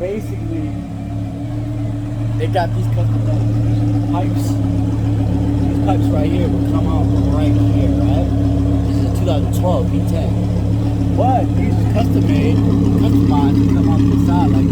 basically, they got these custom pipes. These pipes right here will come out right here, right? This is a 2012 V10. But these are custom made, customized to come out the side like